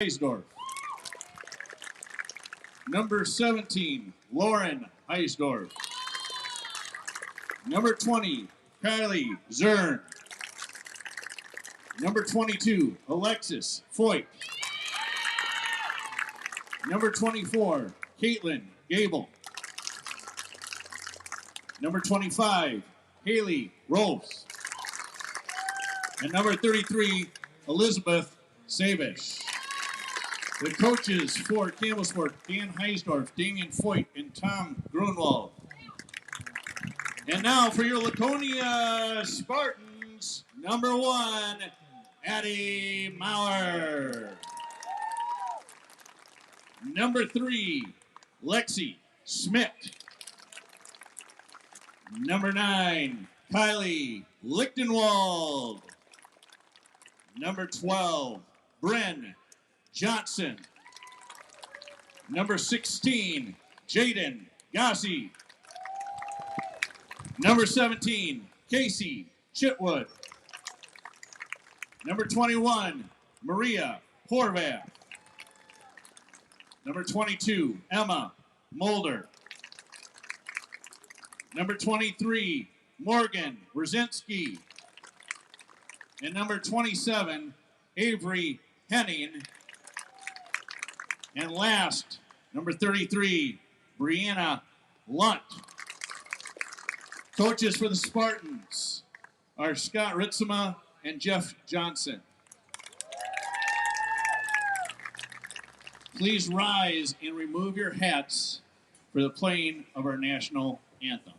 Heisdorf. Number 17, Lauren Heisdorf. Number 20, Kylie Zern. Number 22, Alexis Foyt. Number 24, Caitlin Gable. Number 25, Haley Rose. And number 33, Elizabeth Savish. The coaches for Campbellsport, Dan Heisdorf, Damian Foyt, and Tom Grunwald. And now for your Laconia Spartans, number 1, Addie Maurer. Number 3, Lexi Schmidt. Number 9, Kylie Lichtenwald. Number 12, Bren Johnson. Number 16, Jaden Gossi. Number 17, Casey Chitwood. Number 21, Maria Horvath. Number 22, Emma Mulder. Number 23, Morgan Brzezinski. And number 27, Avery Henning. And last, number 33, Brianna Lunt. Coaches for the Spartans are Scott Ritzema and Jeff Johnson. Please rise and remove your hats for the playing of our national anthem.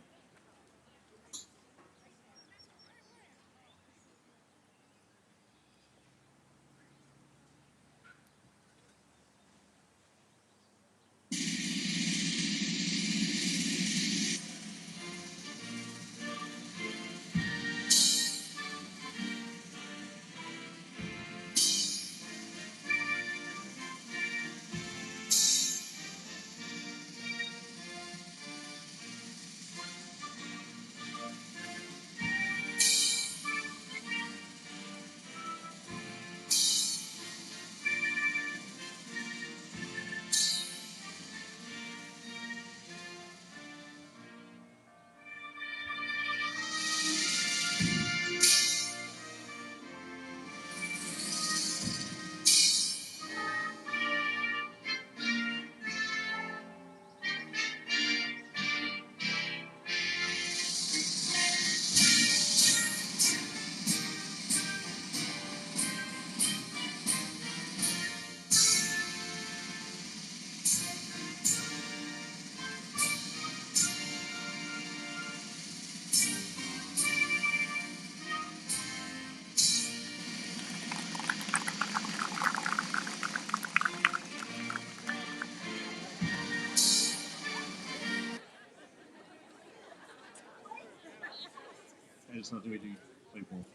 It's not the way to play ball.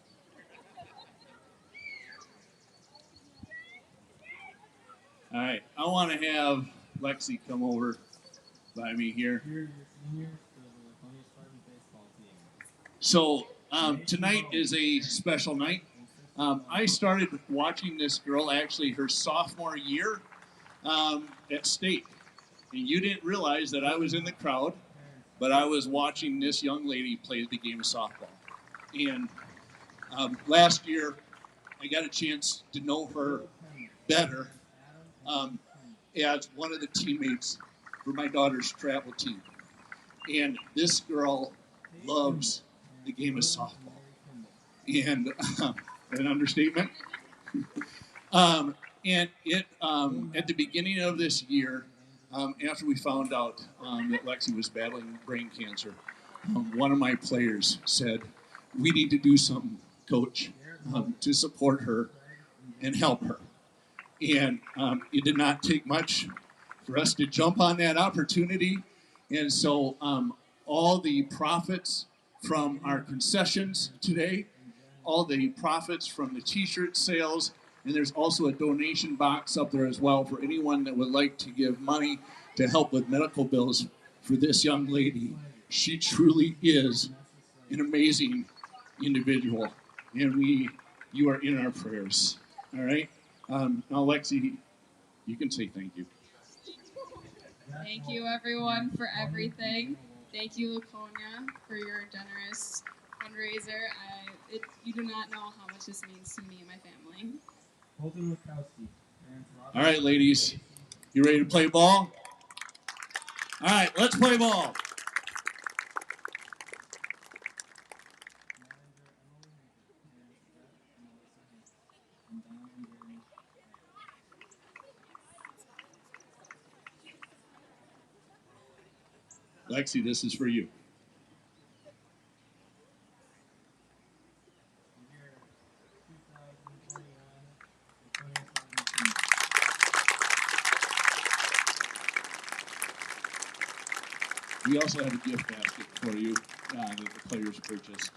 All right, I want to have Lexi come over by me here. You're senior for the Laconia Spartan baseball team. So tonight is a special night. I started watching this girl actually her sophomore year at state. And you didn't realize that I was in the crowd, but I was watching this young lady play the game of softball. And last year, I got a chance to know her better as one of the teammates for my daughter's travel team. And this girl loves the game of softball. And an understatement. And it at the beginning of this year, after we found out that Lexi was battling brain cancer, one of my players said, "We need to do something, Coach, to support her and help her." And it did not take much for us to jump on that opportunity. And so all the profits from our concessions today, all the profits from the t-shirt sales, and there's also a donation box up there as well for anyone that would like to give money to help with medical bills for this young lady. She truly is an amazing individual, and you are in our prayers. All right. Now, Lexi, You can say thank you. Thank you, everyone, for everything. Thank you, Laconia, for your generous fundraiser. You do not know how much this means to me and my family. All right, ladies, you ready to play ball? All right, let's play ball. Lexi, this is for you. We also have a gift basket for you that the players purchased.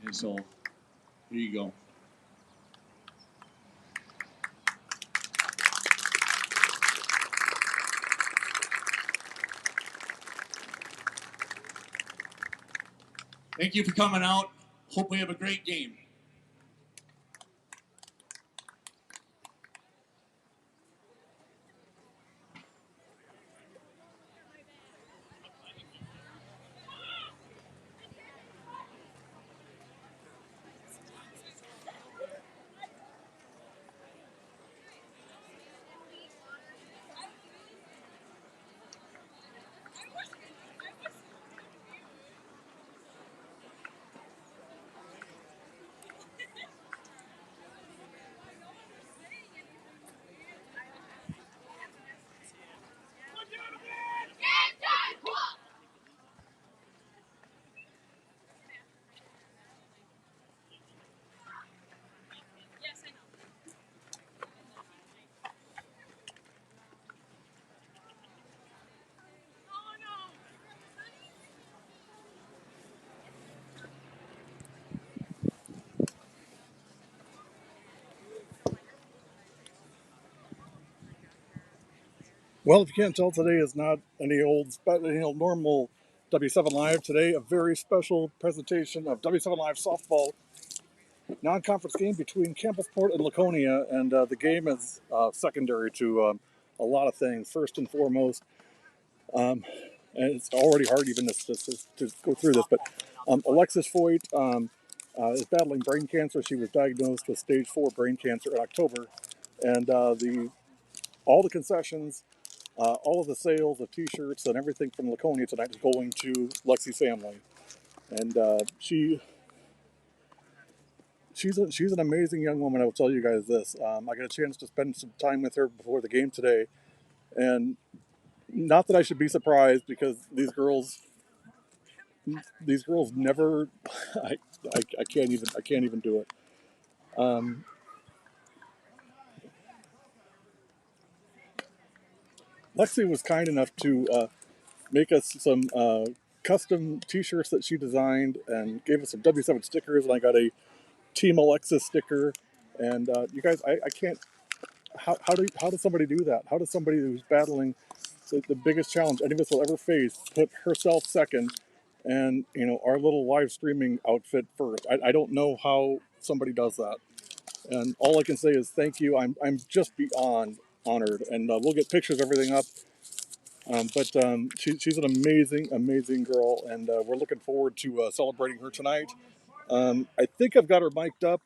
And so, here you go. Thank you for coming out. Hope we have a great game. Well, if you can't tell, today is not any old normal W7 Live. Today, a very special presentation of W7 Live softball non-conference game between Campbellsport and Laconia, and the game is secondary to a lot of things. First and foremost, and it's already hard even to go through this, but Alexis Foyt is battling brain cancer. She was diagnosed with stage 4 brain cancer in October, and all the concessions, all of the sales of T-shirts and everything from Laconia tonight is going to Lexi's family, and she's an amazing young woman. I will tell you guys this. I got a chance to spend some time with her before the game today, and not that I should be surprised because these girls never. I, I can't even do it. Lexi was kind enough to make us some custom T-shirts that she designed and gave us some W7 stickers, and I got a Team Alexis sticker. And you guys, I can't. How does somebody do that? How does somebody who's battling the biggest challenge any of us will ever face put herself second, and our little live streaming outfit first? I don't know how somebody does that. And all I can say is thank you. I'm just beyond honored, and we'll get pictures of everything up. But she's an amazing girl, and we're looking forward to celebrating her tonight. I think I've got her mic'd up.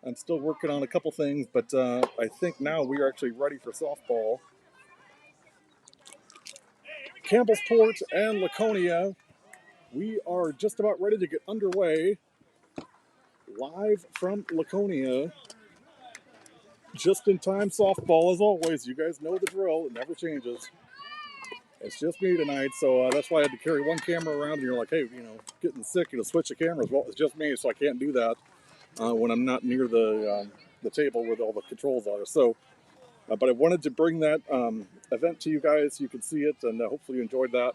I'm still working on a couple things, but I think now we are actually ready for softball. Campbellsport and Laconia, we are just about ready to get underway. Live from Laconia. Just in time softball, as always. You guys know the drill, it never changes. It's just me tonight, so that's why I had to carry one camera around. And you're like, hey, getting sick, switch the cameras. Well, it's just me, so I can't do that when I'm not near the table where all the controls are. So, but I wanted to bring that event to you guys so you can see it, and hopefully you enjoyed that.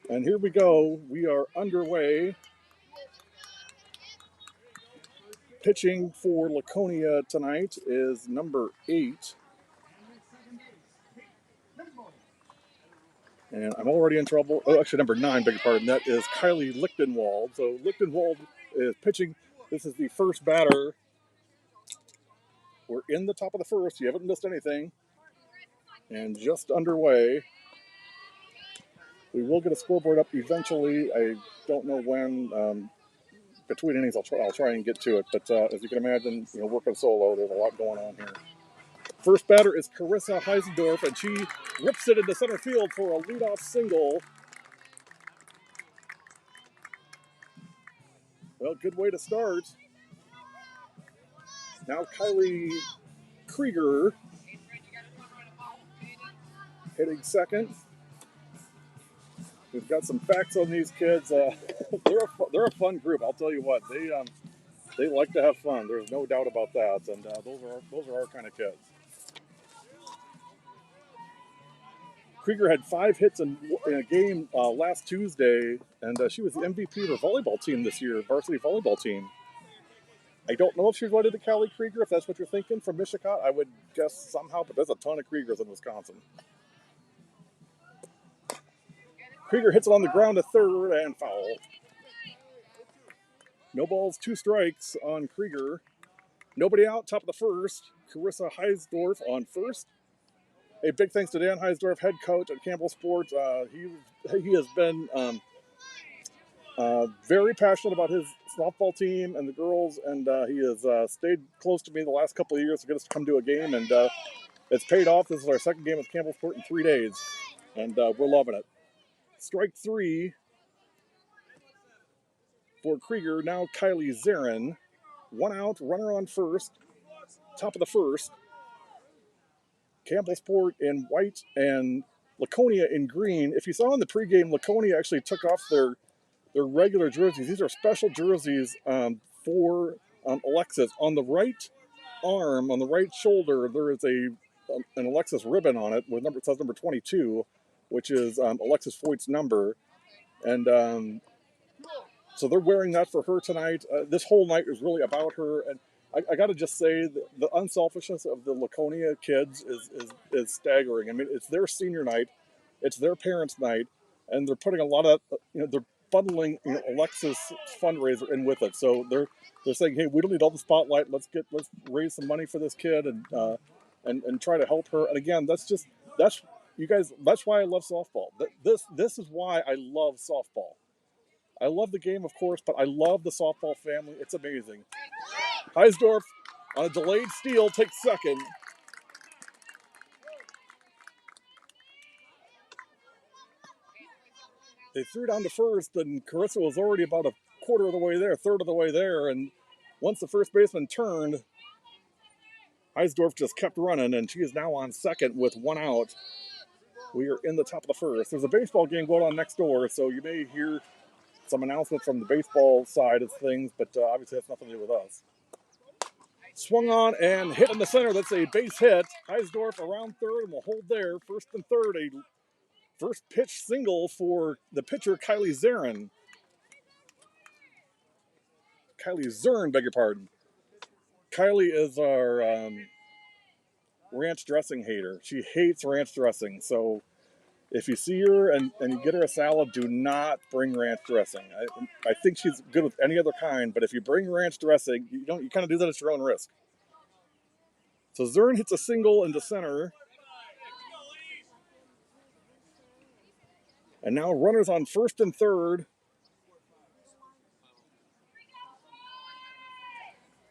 And here we go. We are underway. Pitching for Laconia tonight is number 8. And I'm already in trouble. Oh, actually, number 9, beg your pardon. That is Kylie Lichtenwald. So Lichtenwald is pitching. This is the first batter. We're in the top of the first. You haven't missed anything. and just underway. We will get a scoreboard up eventually. I don't know when. Between innings, I'll try and get to it. But as you can imagine, working solo, there's a lot going on here. First batter is Carissa Heisendorf, and she rips it into center field for a leadoff single. Well, good way to start. Now Kylie Krieger hitting second. We've got some facts on these kids. They're a fun group. I'll tell you what. They like to have fun. There's no doubt about that. And those are our kind of kids. Krieger had 5 hits in a game last Tuesday, and she was the MVP of her volleyball team this year, varsity volleyball team. I don't know if she's related to Callie Krieger, if that's what you're thinking, from Michigan. I would guess somehow, but there's a ton of Kriegers in Wisconsin. Krieger hits it on the ground to third and foul. No balls, 2 strikes on Krieger. Nobody out, top of the first. Carissa Heisdorf on first. A big thanks to Dan Heisdorf, head coach at Campbellsport. He has been very passionate about his softball team and the girls, and he has stayed close to me the last couple of years to get us to come to a game, and it's paid off. This is our second game with Campbellsport in 3 days, and we're loving it. Strike 3 for Krieger. Now Kylie Zarin. 1 out, runner on first, top of the first. Campbellsport in white and Laconia in green. If you saw in the pregame, Laconia actually took off their regular jerseys. These are special jerseys for Alexis. On the right arm, on the right shoulder, there is an Alexis ribbon on it with it says number 22, which is Alexis Foyt's number. And so they're wearing that for her tonight. This whole night is really about her. And I got to just say, the unselfishness of the Laconia kids is staggering. I mean, it's their senior night, it's their parents' night, and they're putting a lot of, they're bundling Alexis fundraiser in with it. So they're saying, hey, we don't need all the spotlight. Let's raise some money for this kid and try to help her. And again, that's you guys. That's why I love softball. This is why I love softball. I love the game, of course, but I love the softball family. It's amazing. Heisdorf on a delayed steal takes second. They threw down to first, and Carissa was already about a quarter of the way there, third of the way there. And once the first baseman turned, Heisdorf just kept running, and she is now on second with 1 out. We are in the top of the first. There's a baseball game going on next door, so you may hear some announcement from the baseball side of things, but obviously that's nothing to do with us. Swung on and hit in the center. That's a base hit. Heisdorf around third and will hold there. First and third, a first pitch single for the pitcher, Kylie Zarin. Kylie Zern, beg your pardon. Kylie is our ranch dressing hater. She hates ranch dressing. So if you see her and you get her a salad, do not bring ranch dressing. I think she's good with any other kind, but if you bring ranch dressing, you kind of do that at your own risk. So Zern hits a single into center. And now runners on first and third.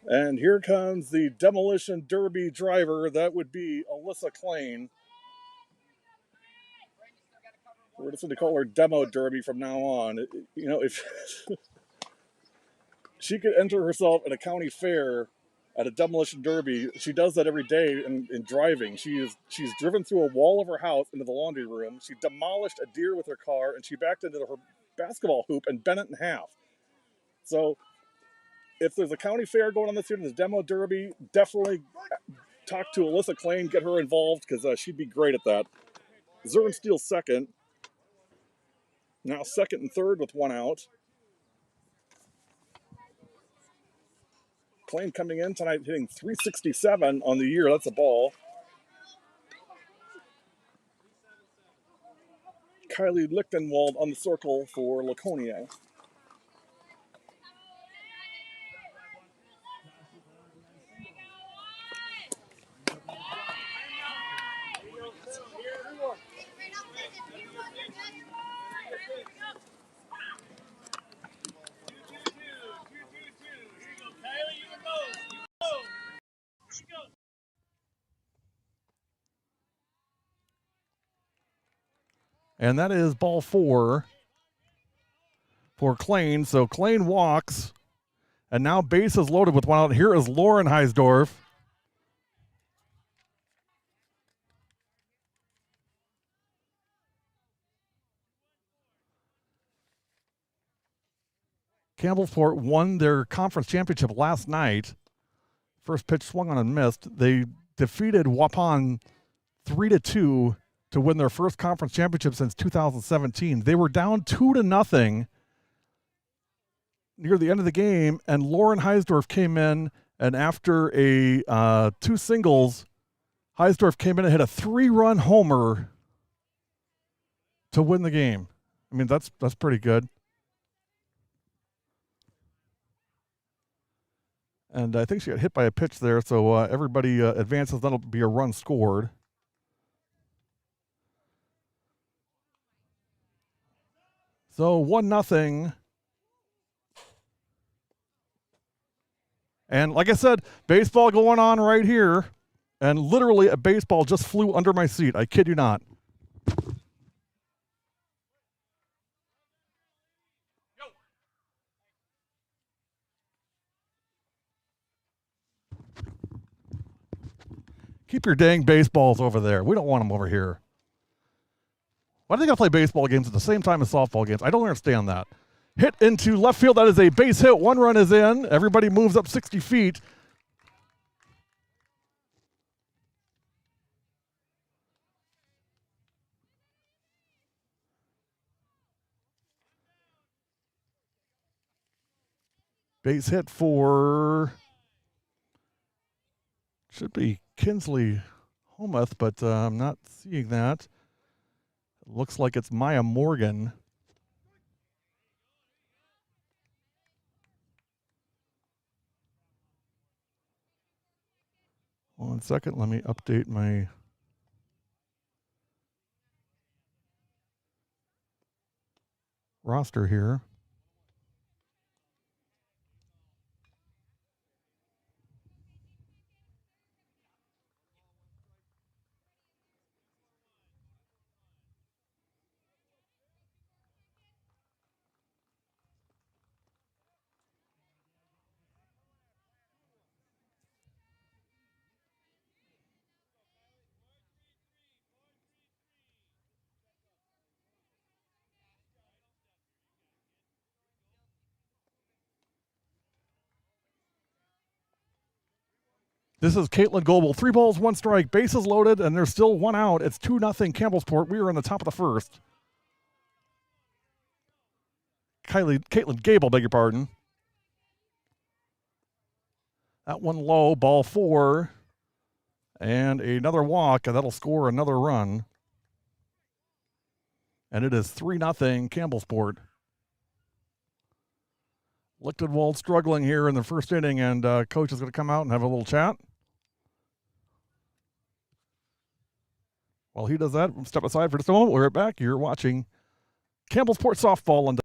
And here comes the demolition derby driver. That would be Alyssa Klein. We're just going to call her Demo Derby from now on. If she could enter herself at a county fair at a demolition derby, she does that every day in driving. She's driven through a wall of her house into the laundry room. She demolished a deer with her car, and she backed into her basketball hoop and bent it in half. So if there's a county fair going on this year, there's Demo Derby, definitely talk to Alyssa Klein, get her involved, because she'd be great at that. Zern steals second. Now second and third with 1 out. Klein coming in tonight hitting .367 on the year. That's a ball. Kylie Lichtenwald on the circle for Laconia. And that is ball 4 for Klein. So Klein walks, and now base is loaded with one out. Here is Lauren Heisdorf. Campbellsport won their conference championship last night. First pitch swung on and missed. They defeated Waupun 3-2 to win their first conference championship since 2017. They were down 2-0 near the end of the game, and Lauren Heisdorf came in, and after a 2 singles, Heisdorf came in and hit a 3-run homer to win the game. I mean, that's pretty good. And I think she got hit by a pitch there, so everybody advances. That'll be a run scored. So 1-0. And like I said, baseball going on right here. And literally a baseball just flew under my seat. I kid you not. Keep your dang baseballs over there. We don't want them over here. Why do they got to play baseball games at the same time as softball games? I don't understand that. Hit into left field. That is a base hit. 1 run is in. Everybody moves up 60 feet. Base hit for, should be Kinsley Homuth, but I'm not seeing that. It looks like it's Maya Morgan. One second, let me update my roster here. This is Caitlin Goebel. 3 balls, 1 strike. Bases loaded, and there's still 1 out. It's 2-0 Campbellsport. We are in the top of the first. Caitlin Gable, beg your pardon. That one low, ball 4. And another walk, and that'll score another run. And it is 3-0 Campbellsport. Lichtenwald struggling here in the first inning, and coach is going to come out and have a little chat. While he does that, we'll step aside for just a moment. We'll be right back. You're watching Campbellsport Softball on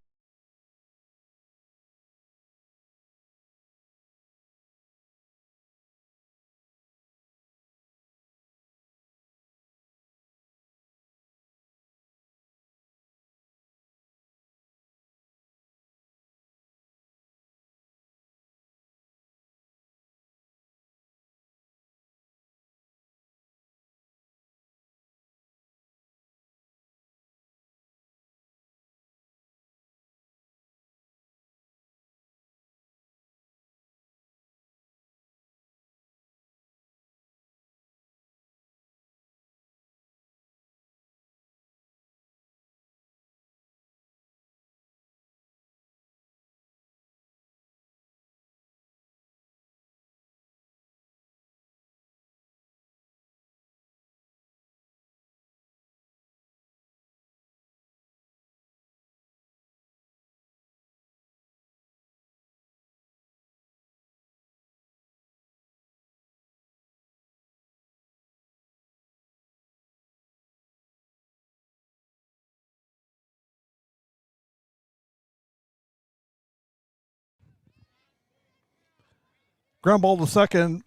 ground ball to second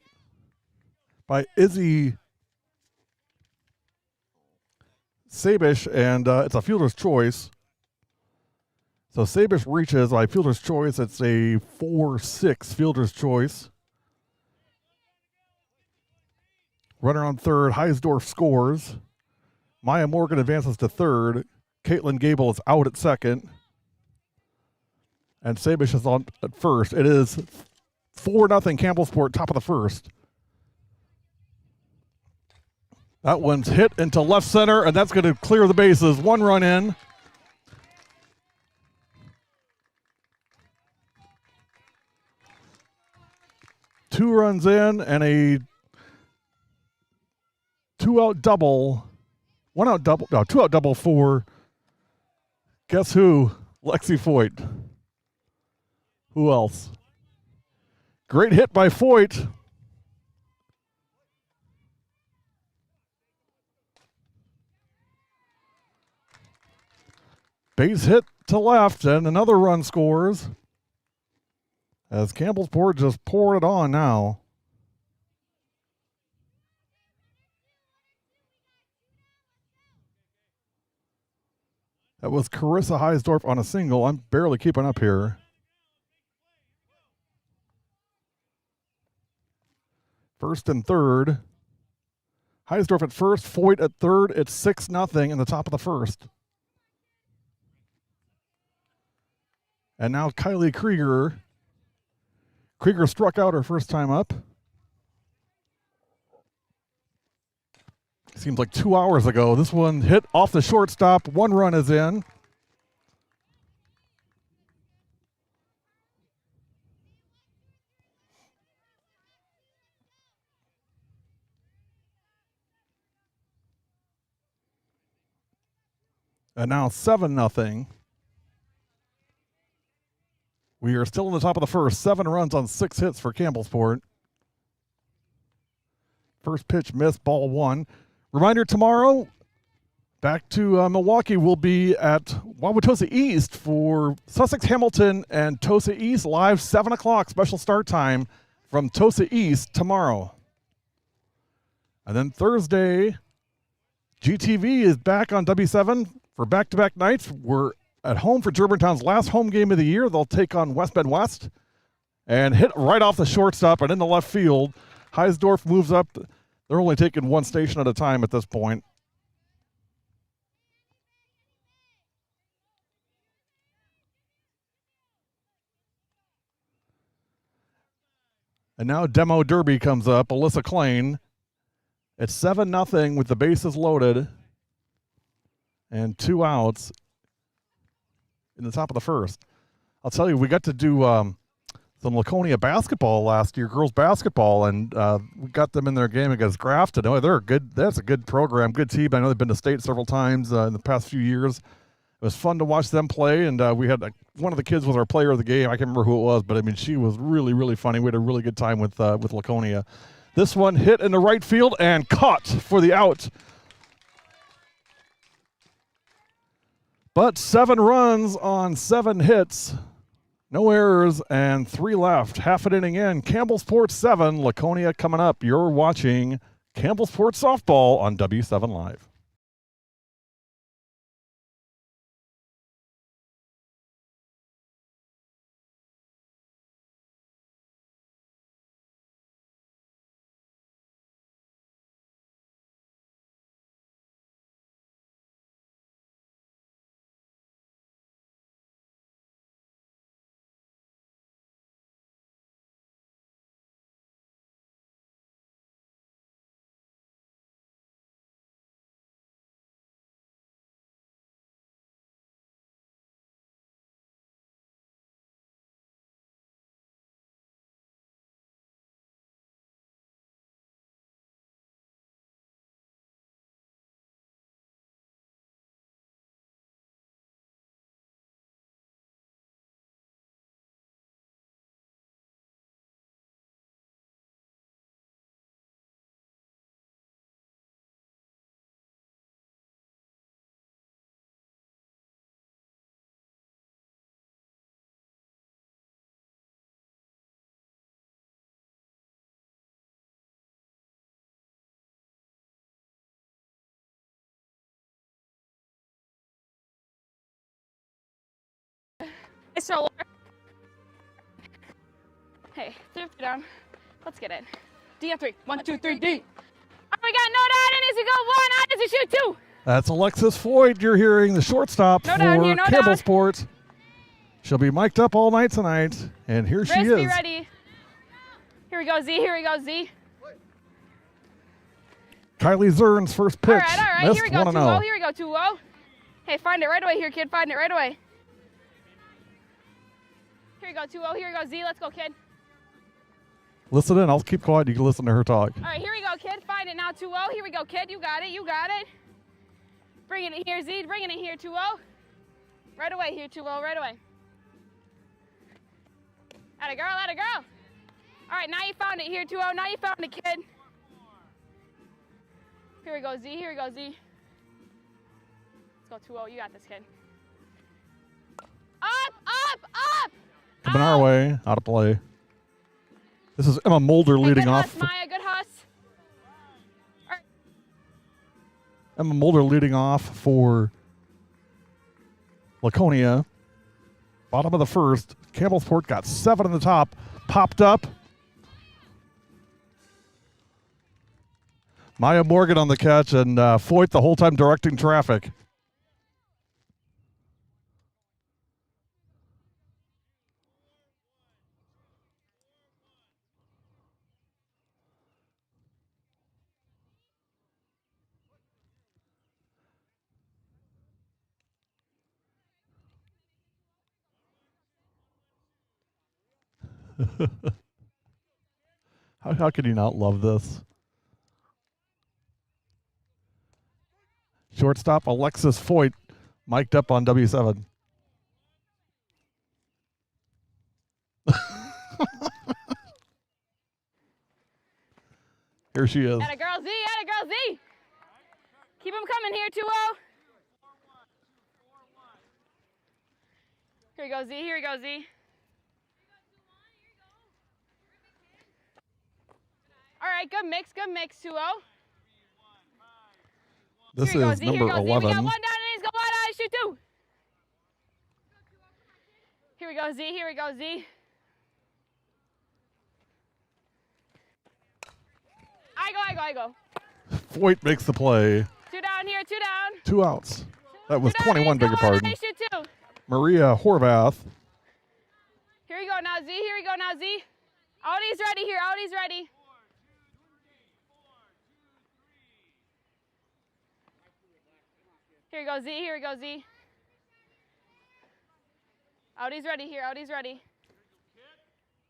by Izzy Sabish, and it's a fielder's choice. So Sabish reaches by fielder's choice. It's a 4-6 fielder's choice. Runner on third, Heisdorf scores. Maya Morgan advances to third. Caitlin Gable is out at second. And Sabish is on at first. It is 4-0 Campbellsport, top of the first. That one's hit into left center, and that's going to clear the bases. 1 run in. Two runs in and a 2-out double. 1-out double. No, 2-out double for guess who? Lexi Foyt. Who else? Great hit by Foyt. Base hit to left, and another run scores. As Campbellsport just poured it on now. That was Carissa Heisdorf on a single. I'm barely keeping up here. First and third. Heisdorf at first, Foyt at third. It's 6-0 in the top of the first. And now Kylie Krieger. Krieger struck out her first time up. Seems like 2 hours ago. This one hit off the shortstop. 1 run is in. And now 7-0. We are still in the top of the first. 7 runs on 6 hits for Campbellsport. First pitch missed, ball 1. Reminder tomorrow, back to Milwaukee, we'll be at Wauwatosa East for Sussex Hamilton and Tosa East live 7 o'clock special start time from Tosa East tomorrow. And then Thursday, GTV is back on W7 for back-to-back nights. We're at home for Germantown's last home game of the year. They'll take on West Bend West and hit right off the shortstop and in the left field. Heisdorf moves up. They're only taking one station at a time at this point. And now Demo Derby comes up. Alyssa Klein. It's 7-0 with the bases loaded and 2 outs in the top of the first. I'll tell you, we got to do some Laconia basketball last year, girls basketball, and we got them in their game against Grafton. Oh, they're good. That's a good program, good team. I know they've been to state several times in the past few years. It was fun to watch them play, and we had one of the kids was our player of the game. I can't remember who it was, but I mean, she was really, really funny. We had a really good time with Laconia. This one hit in the right field and caught for the out. But 7 runs on 7 hits, no errors, and 3 left. Half an inning in. Campbellsport 7, Laconia coming up. You're watching Campbellsport softball on W7 Live. stroller. Hey, through down. Let's get it. D on 3. 1, 2, 3, D. Oh, we got no down, and as we go 1, out as we shoot 2. That's Alexis Foyt. You're hearing the shortstop No for down here, no Campbellsport. She'll be mic'd up all night tonight, and here she Wrist, be is. ready. Here we go, Z. Here we go, Z. Kylie Zern's first pitch. All right. Missed Here we go, 1-0. 2-0. Here we go, 2-0. Hey, find it right away here, kid. Find it right away. Here we go, 2-0. Here we go, Z. Let's go, kid. Listen in. I'll keep quiet. You can listen to her talk. All right, here we go, kid. Find it now, 2-0. Here we go, kid. You got it. You got it. Bringing it here, Z. Bringing it here, 2-0. Right away here, 2-0. Right away. Atta girl, atta girl. All right, now you found it here, 2-0. Now you found it, kid. Here we go, Z. Here we go, Z. Let's go 2-0. You got this, kid. Up, up, up. Coming our way. Out of play. This is Emma Mulder leading good off. Huss, Maya, good Huss. All right. Emma Mulder leading off for Laconia. Bottom of the first. Campbellsport got 7 in the top. Popped up. Maya Morgan on the catch, and Foyt the whole time directing traffic. How can you not love this? Shortstop Alexis Foyt mic'd up on W7. Here she is. Atta girl Z, atta girl Z. Keep them coming here, 2-0. Here we go, Z, here we go, Z. All right, good mix, 2-0. This Here we go, is Z, here number we go, Z. We got 11. 1 down and he's got 1 out, shoot 2. Here we go, Z, here we go, Z. I go. Foyt makes the play. 2 down here, 2 down. 2 outs. That was 2 down, 21, he's beg got your 1 out, pardon. shoot 2. Maria Horvath. Here we go now, Z, here we go now, Z. Audie's ready here, Audie's ready. Here we go, Z, here we go, Z. Audie's ready here, Audie's ready.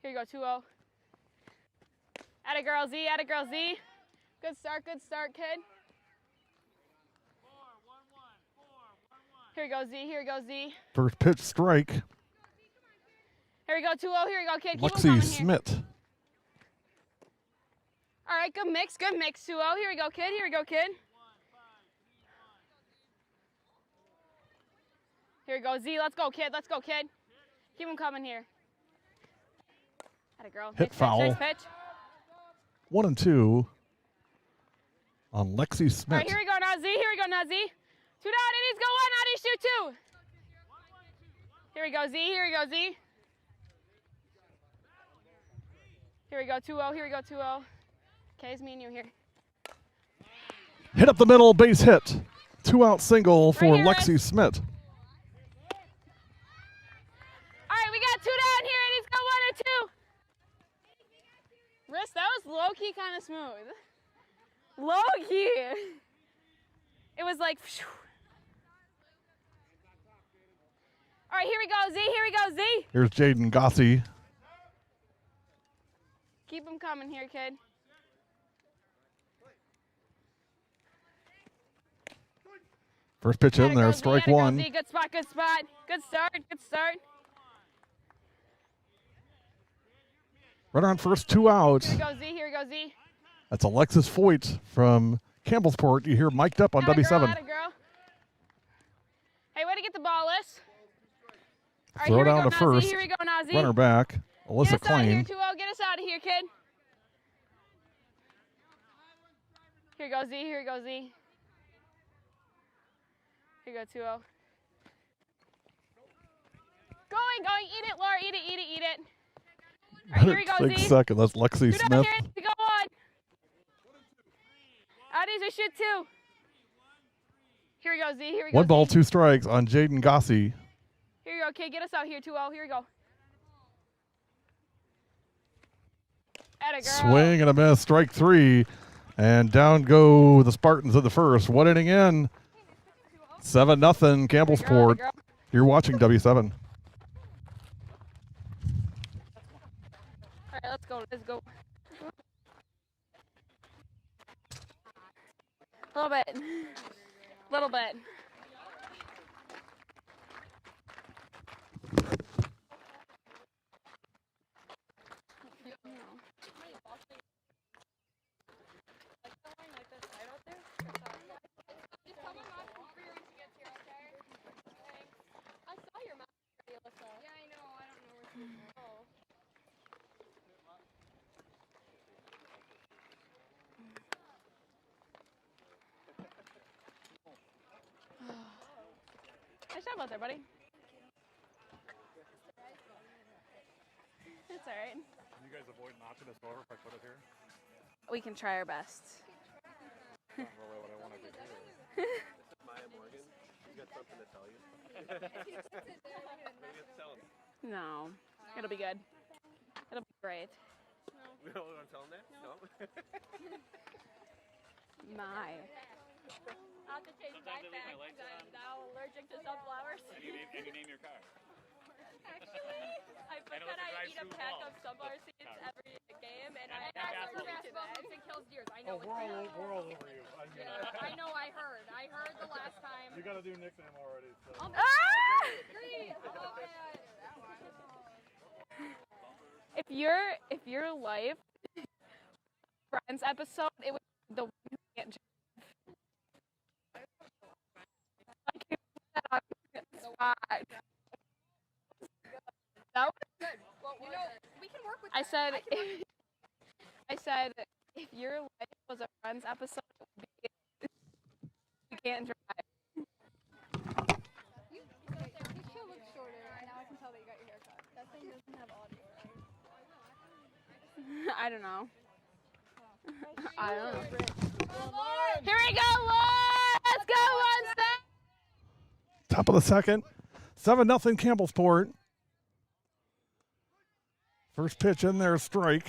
Here you go, 2-0. Atta girl Z, atta girl Z. Good start, kid. Here we go, Z, here we go, Z. First pitch strike. Here we go, 2-0, here we go, kid. Keep 'em Lexi coming here. Smith. All right, good mix, 2-0. Here we go, kid, here we go, kid. Here we go, Z, let's go, kid, Keep them coming here. Atta girl. Hit foul. Nice pitch. 1-2 on Lexi Smith. All right, here we go now, Z. 2 down, and he's got 1 out, he shoot 2. Here we go, Z. Here we go, 2-0. Okay, it's me and you here. Hit up the middle, base hit. 2-out single for Right here, Lexi Riz. Smith. All right, we got 2 down here, and he's got 1 and 2. Wrist, that was low-key kind of smooth. Low-key. It was like, phew. All right, here we go, Z. Here's Jaden Gossi. Keep them coming here, kid. First pitch in there, Atta strike girl, 1. Z. Good spot. Good start. Runner on first, 2 outs. Here we go, Z. That's Alexis Foyt from Campbellsport. You hear mic'd up on Atta W7. girl. Hey, way to get the ball, Liz. All right, Throw here we down go to now, first. Z. Here we go now, Z. Runner back, Alyssa Get us out of here, Klein. 2-0. Get us out of here, kid. Here we go, Z. Here we go, 2-0. Going. Eat it, Laura. Eat it. All right, here we go, Take Z. second. That's Lexi Shoot up Smith. here. We go on. Addies, shoot 2. Here we go, Z. Here we go. 1 ball, Z. 2 strikes on Jaden Gossi. Here you go, kid. Get us out here, 2-0. Here we go. Atta girl. Swing and a miss. Strike 3. And down go the Spartans in the first. 1 inning in. 7-0 Campbellsport. Girl. You're watching W7. All right, let's go. Little bit. Nice job out there, buddy. It's all right. Can you guys avoid knocking this over if I put it here? We can try our best. Not really what I want to do. Maya Morgan, you got something to tell you? Maybe it's telling. No, it'll be good. It'll be great. You know what I'm telling that? No. My. I have to change my bag because I'm now allergic to sunflowers. And you name your car. Actually, I pretend I eat a pack of sunflower seeds every game, and I'm allergic to that. It kills deers. I know. We're all over you. I know. I heard the last time. You got to do nickname already. So. Green. Oh, If your life Friends episode, it was the one who can't drive. Like, you put that on the spot. That was good. Well, you know, we can work with I that. said, I can work if your life was a Friends episode, it would be you can't drive. You should look shorter, and now I can tell that you got your hair cut. That thing doesn't have audio, right? I don't know. I don't know. Lauren! Here we go, Lauren! Let's go, one step! Top of the second. 7-0 Campbellsport. First pitch in there, strike.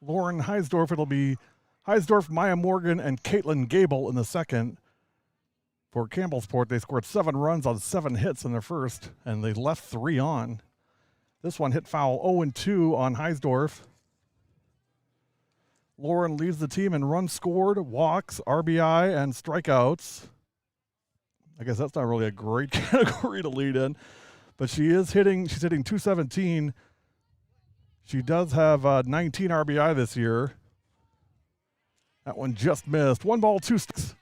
Lauren Heisdorf. It'll be Heisdorf, Maya Morgan, and Caitlin Gable in the second. For Campbellsport, they scored 7 runs on 7 hits in their first, and they left 3 on. This one hit foul 0-2 on Heisdorf. Lauren leads the team in runs scored, walks, RBI, and strikeouts. I guess that's not really a great category to lead in, but she's hitting 217. She does have 19 RBI this year. That one just missed. 1 ball, 2 strikes.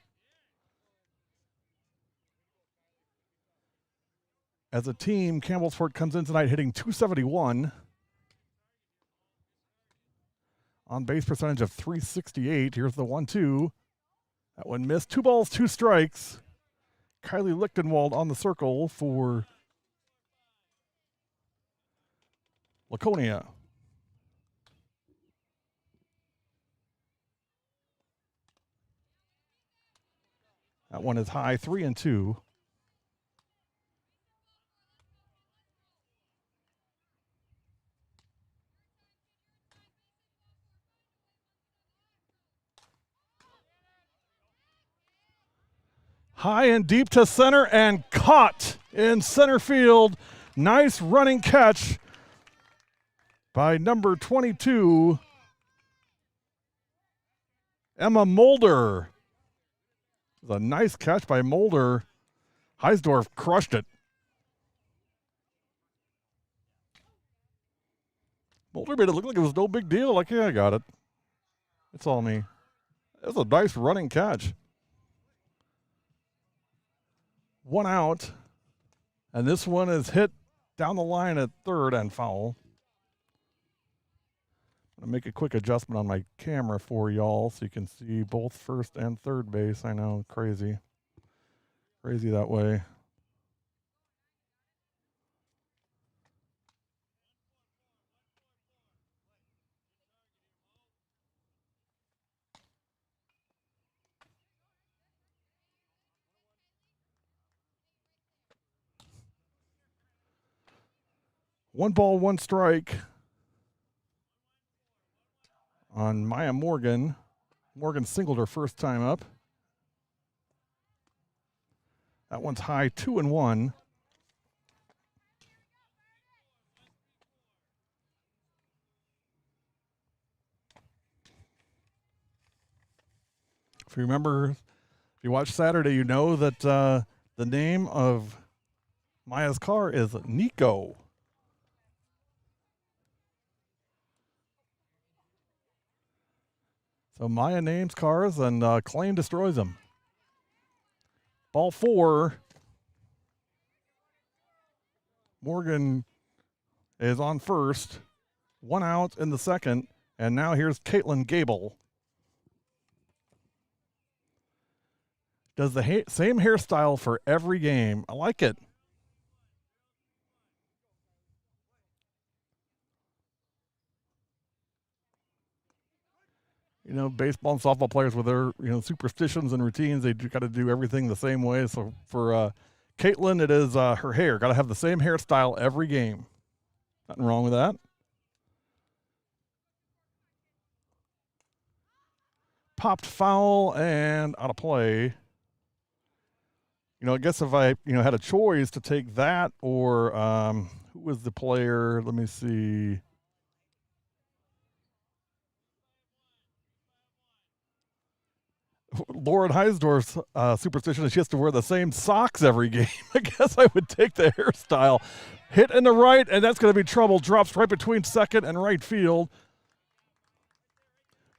As a team, Campbellsport comes in tonight hitting 271. On base percentage of .368. Here's the 1-2. That one missed. 2 balls, 2 strikes. Kylie Lichtenwald on the circle for Laconia. That one is high, 3-2. High and deep to center and caught in center field. Nice running catch by number 22, Emma Mulder. It was a nice catch by Mulder. Heisdorf crushed it. Mulder made it look like it was no big deal. Like, yeah, I got it. It's all me. It was a nice running catch. 1 out, and this one is hit down the line at third and foul. I'm going to make a quick adjustment on my camera for y'all so you can see both first and third base. I know, crazy. Crazy that way. 1 ball, 1 strike on Maya Morgan. Morgan singled her first time up. That one's high, 2-1. If you remember, if you watched Saturday, you know that the name of Maya's car is Nico. So Maya names cars and Claim destroys them. Ball 4. Morgan is on first. 1 out in the second. And now here's Caitlin Gable. Does the same hairstyle for every game. I like it. You know, baseball and softball players with their, superstitions and routines, they got to do everything the same way. So for Caitlin, it is her hair. Got to have the same hairstyle every game. Nothing wrong with that. Popped foul and out of play. I guess if I, had a choice to take that or who was the player? Let me see. Lauren Heisdorf's superstition is she has to wear the same socks every game. I guess I would take the hairstyle. Hit in the right, and that's going to be trouble. Drops right between second and right field.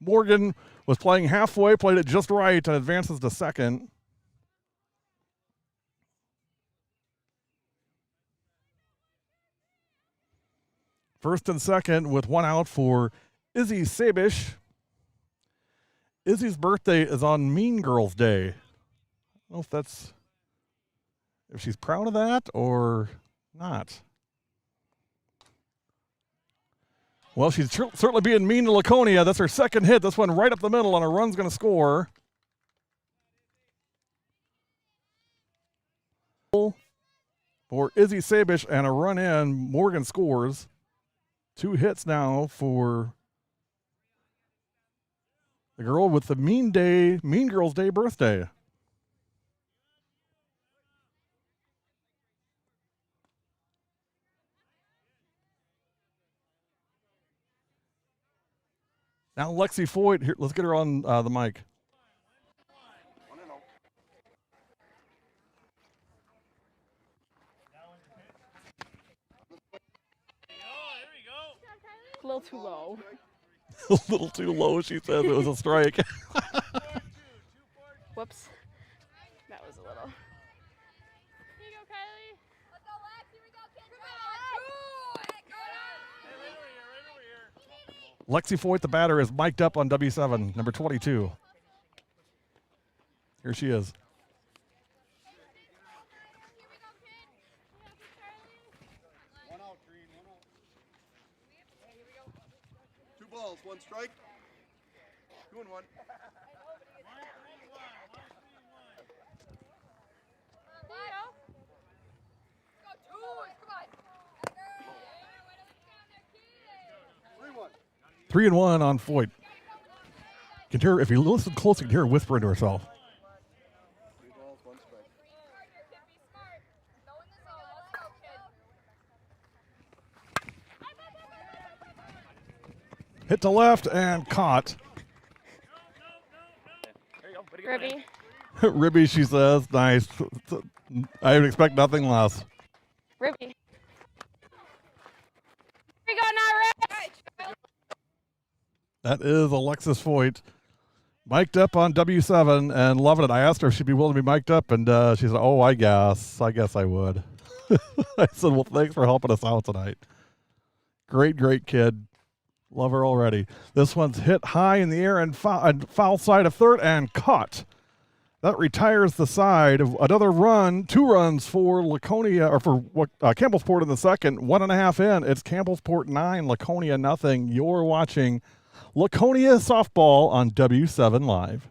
Morgan was playing halfway, played it just right, and advances to second. First and second with 1 out for Izzy Sabish. Izzy's birthday is on Mean Girls Day. I don't know if she's proud of that or not. Well, she's certainly being mean to Laconia. That's her second hit. This one right up the middle, and a run's going to score. For Izzy Sabish and a run in. Morgan scores. 2 hits now for the girl with the Mean Girls Day birthday. Now Lexi Foyt, here, let's get her on the mic. A little too low. A little too low, she says. It was a strike. Whoops. That was a little. Here you go, Kylie. Let's go, Lex. Here we go, kids. Lexi Foyt, the batter, is mic'd up on W7, number 22. Here she is. Balls, 1 strike. 2-1. Here you go. 3-1 on Foyt. You can hear, if you listen close, you can hear her whispering to herself. 3 balls, 1 strike. Hit to left and caught. Ribby. Ribby, she says. Nice. I would expect nothing less. Ribby. Here we go now, Rich. That is Alexis Foyt. Mic'd up on W7 and loving it. I asked her if she'd be willing to be mic'd up, and she said, oh, I guess I would. I said, well, thanks for helping us out tonight. Great kid. Love her already. This one's hit high in the air and foul side of third and caught. That retires the side. Another run, 2 runs for Laconia, or for Campbellsport in the second. 1.5 in. It's Campbellsport 9, Laconia nothing. You're watching Laconia softball on W7 Live.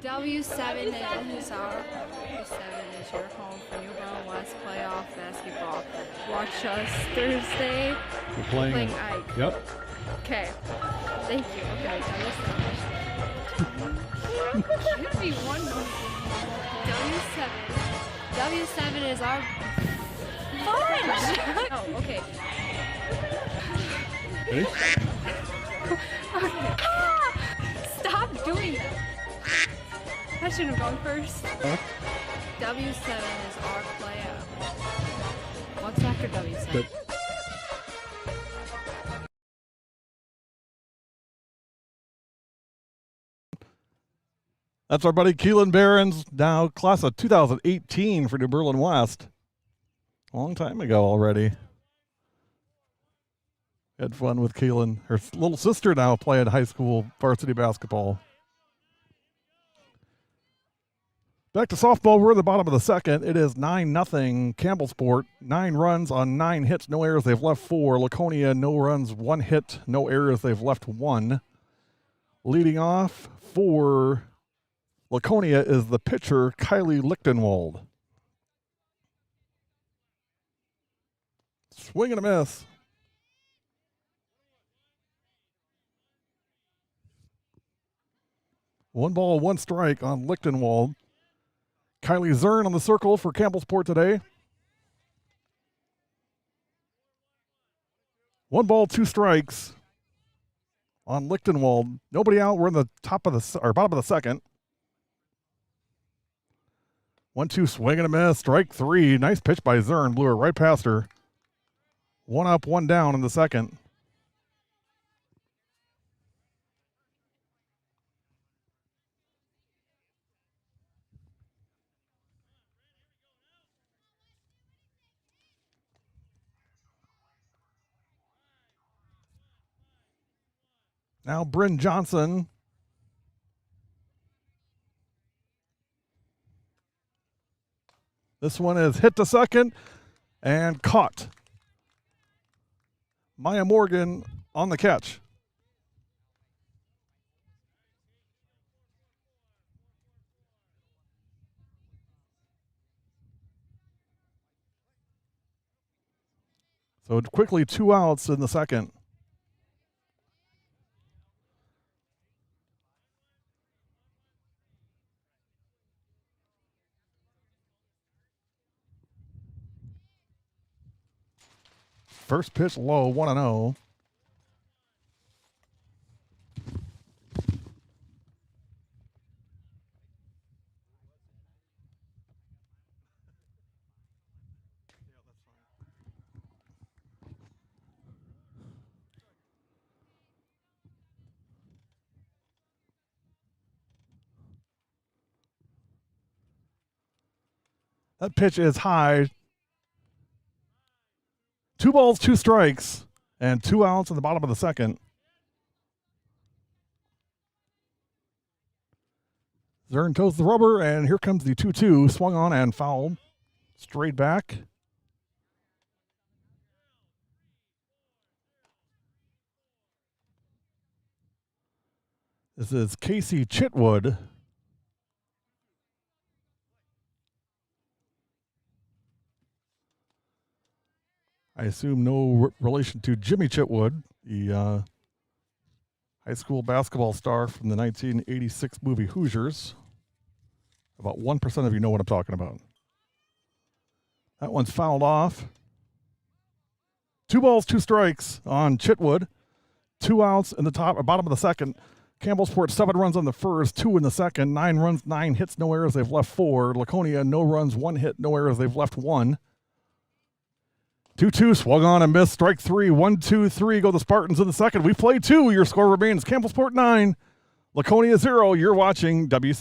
W7 is your home for New Berlin West playoff basketball. Watch us Thursday. We're playing Ike. Yep. Okay. Thank you. Okay, W7. Give me one more. W7. W7 is our fudge. Oh, okay. Ready? Okay. Stop doing that. I should have gone first. Huh? W7 is our playoff. What's after W7? Good. That's our buddy Keelan Barons, now class of 2018 for New Berlin West. A long time ago already. Had fun with Keelan. Her little sister now playing high school varsity basketball. Back to softball. We're at the bottom of the second. It is 9-0 Campbellsport. 9 runs on 9 hits, no errors. They've left 4. Laconia, no runs, 1 hit, no errors. They've left 1. Leading off for Laconia is the pitcher, Kylie Lichtenwald. Swing and a miss. One ball, one strike on Lichtenwald. Kylie Zern on the circle for Campbellsport today. 1 ball, 2 strikes on Lichtenwald. Nobody out. We're in the bottom of the second. 1-2 swing and a miss. Strike 3. Nice pitch by Zern. Blew it right past her. 1 up, 1 down in the second. Now Bryn Johnson. This one is hit to second and caught. Maya Morgan on the catch. So quickly 2 outs in the second. First pitch low, 1-0. That pitch is high. 2 balls, 2 strikes, and 2 outs in the bottom of the second. Zern toes the rubber, and here comes the 2-2. Swung on and fouled. Straight back. This is Casey Chitwood. I assume no relation to Jimmy Chitwood, the high school basketball star from the 1986 movie Hoosiers. About 1% of you know what I'm talking about. That one's fouled off. 2 balls, 2 strikes on Chitwood. 2 outs in the bottom of the second. Campbellsport 7 runs on the first, 2 in the second. 9 runs, 9 hits, no errors. They've left 4. Laconia, no runs, 1 hit, no errors. They've left 1. 2-2 swung on and missed. Strike 3. 1-2-3 go the Spartans in the second. We play 2. Your score remains Campbellsport 9, Laconia 0. You're watching W7.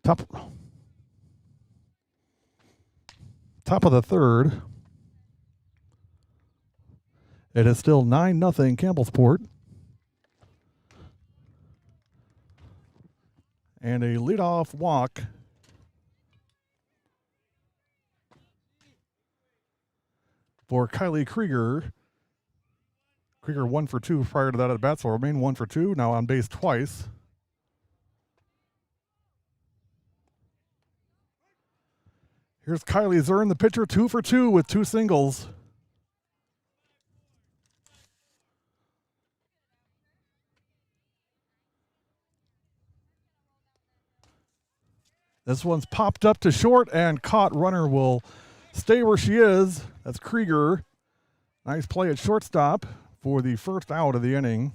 Top of the third. It is still 9-0 Campbellsport. And a leadoff walk for Kylie Krieger. Krieger 1 for 2 prior to that at bat, so remain 1 for 2. Now on base twice. Here's Kylie Zern, the pitcher, 2 for 2 with 2 singles. This one's popped up to short and caught. Runner will stay where she is. That's Krieger. Nice play at shortstop for the first out of the inning.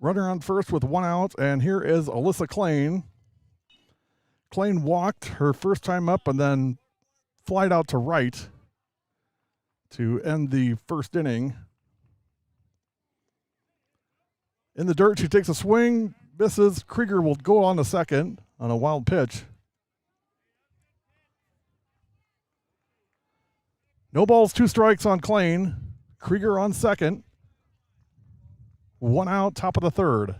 Runner on first with 1 out, and here is Alyssa Klein. Klein walked her first time up and then flied out to right to end the first inning. In the dirt, she takes a swing, misses. Krieger will go on to second on a wild pitch. No balls, 2 strikes on Klein. Krieger on second. 1 out, top of the third.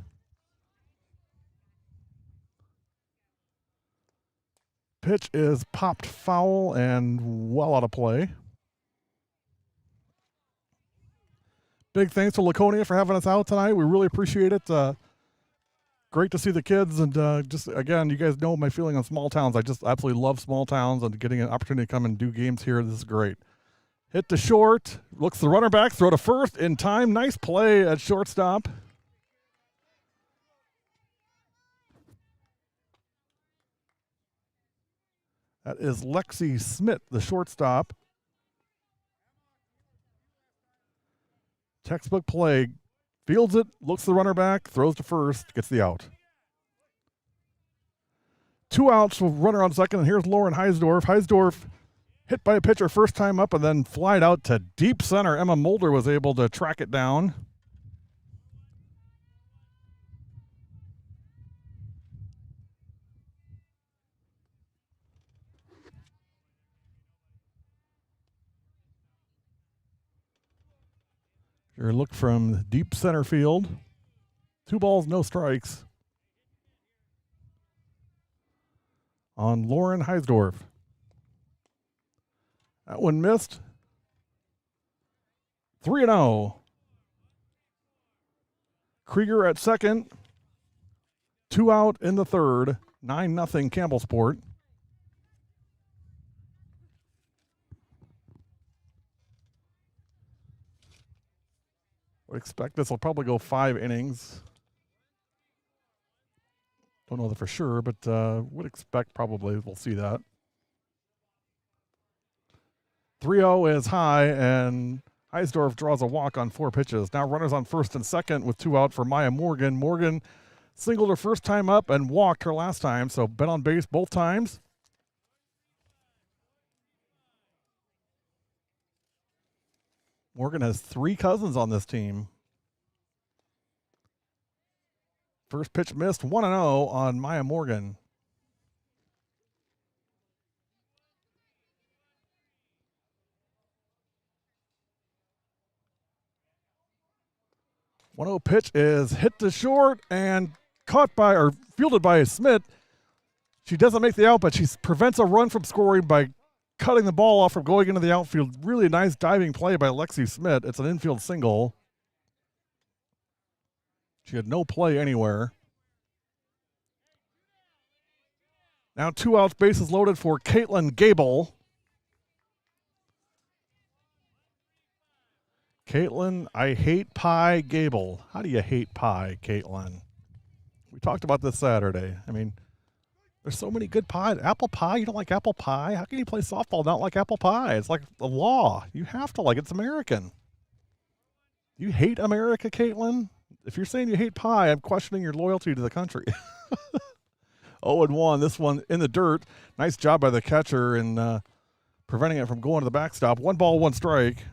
Pitch is popped foul and well out of play. Big thanks to Laconia for having us out tonight. We really appreciate it. Great to see the kids. And just, again, you guys know my feeling on small towns. I just absolutely love small towns, and getting an opportunity to come and do games here, this is great. Hit to short. Looks the runner back. Throw to first in time. Nice play at shortstop. That is Lexi Smith, the shortstop. Textbook play. Fields it, looks the runner back, throws to first, gets the out. 2 outs with runner on second, and here's Lauren Heisdorf. Heisdorf hit by a pitcher first time up and then flied out to deep center. Emma Mulder was able to track it down. Your look from deep center field. 2 balls, no strikes on Lauren Heisdorf. That one missed. 3-0. Krieger at second. 2 out in the third. 9-0 Campbellsport. I expect this will probably go 5 innings. Don't know that for sure, but would expect probably we'll see that. 3-0 is high, and Heisdorf draws a walk on 4 pitches. Now runners on first and second with 2 out for Maya Morgan. Morgan singled her first time up and walked her last time, so been on base both times. Morgan has 3 cousins on this team. First pitch missed, 1-0 on Maya Morgan. Pitch is hit to short and caught by, or fielded by Smith. She doesn't make the out, but she prevents a run from scoring by cutting the ball off from going into the outfield. Really nice diving play by Lexi Smith. It's an infield single. She had no play anywhere. Now 2 outs, bases loaded for Caitlin Gable. Caitlin, I hate pie, Gable. How do you hate pie, Caitlin? We talked about this Saturday. I mean, there's so many good pies. Apple pie, you don't like apple pie? How can you play softball and not like apple pie? It's like the law. You have to like it. It's American. You hate America, Caitlin? If you're saying you hate pie, I'm questioning your loyalty to the country. 0-1, this one in the dirt. Nice job by the catcher and preventing it from going to the backstop. 1 ball, 1 strike.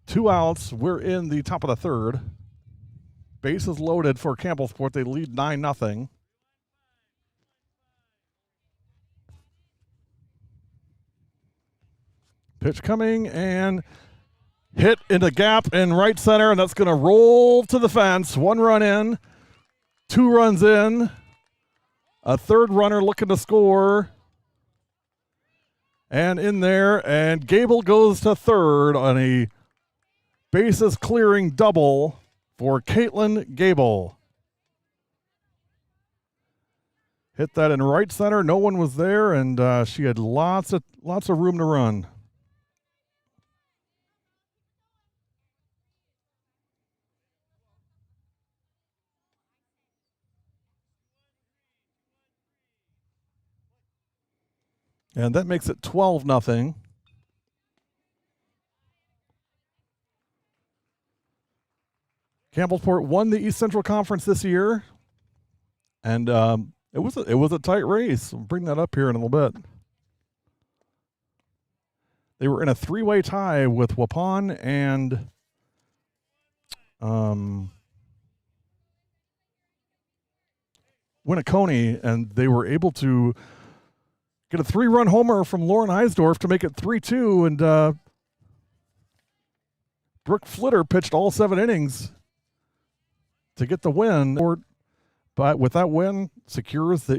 2 outs. We're in the top of the third. Bases loaded for Campbellsport. They lead 9-0. Pitch coming and hit in the gap in right center, and that's going to roll to the fence. 1 run in, 2 runs in, a third runner looking to score. And in there, and Gable goes to third on a bases clearing double for Caitlin Gable. Hit that in right center. No one was there, and she had lots of room to run. And that makes it 12-0. Campbellsport won the East Central Conference this year, and it was a tight race. I'll bring that up here in a little bit. They were in a 3-way tie with Waupun and Laconia, and they were able to get a 3-run homer from Lauren Eisdorf to make it 3-2, and Brooke Flitter pitched all 7 innings to get the win. But with that win, secures the